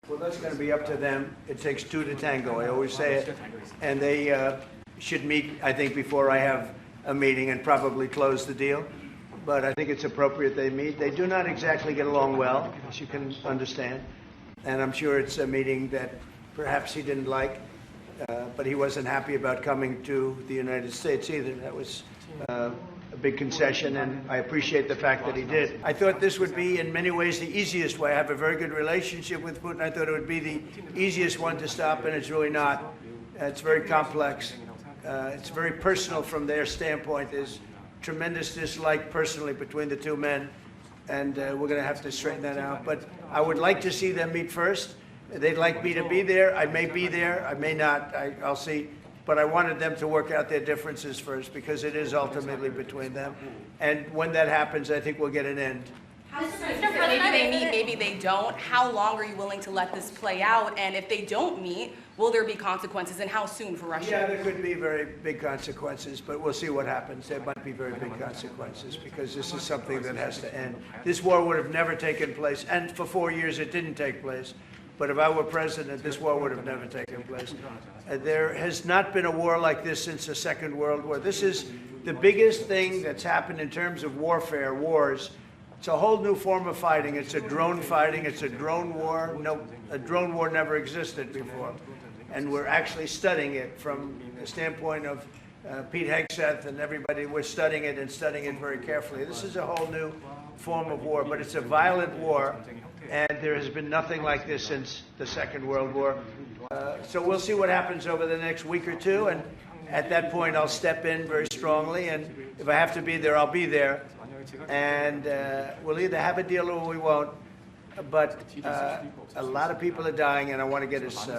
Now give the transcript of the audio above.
Well, that's going to be up to them. It takes two to tango. I always say it. And they should meet, I think, before I have a meeting and probably close the deal. But I think it's appropriate they meet. They do not exactly get along well, as you can understand. And I'm sure it's a meeting that perhaps he didn't like, but he wasn't happy about coming to the United States either. That was a big concession, and I appreciate the fact that he did. I thought this would be, in many ways, the easiest way. I have a very good relationship with Putin. I thought it would be the easiest one to stop, and it's really not. It's very complex. It's very personal from their standpoint. There's tremendous dislike personally between the two men, and we're going to have to straighten that out. But I would like to see them meet first. They'd like me to be there. I may be there. I may not. I'll see. But I wanted them to work out their differences first, because it is ultimately between them. And when that happens, I think we'll get an end. Maybe they meet, maybe they don't. How long are you willing to let this play out? And if they don't meet, will there be consequences, and how soon for Russia? Yeah, there could be very big consequences, but we'll see what happens. There might be very big consequences, because this is something that has to end. This war would have never taken place, and for 4 years it didn't take place. But if I were president, this war would have never taken place. There has not been a war like this since the Second World War. This is the biggest thing that's happened in terms of warfare, wars. It's a whole new form of fighting. It's a drone fighting. It's a drone war. No, a drone war never existed before. And we're actually studying it from the standpoint of Pete Hegseth and everybody. We're studying it and studying it very carefully. This is a whole new form of war, but it's a violent war. And there has been nothing like this since the Second World War. So we'll see what happens over the next week or two. And at that point, I'll step in very strongly. And if I have to be there, I'll be there. And we'll either have a deal or we won't. But a lot of people are dying, and I want to get us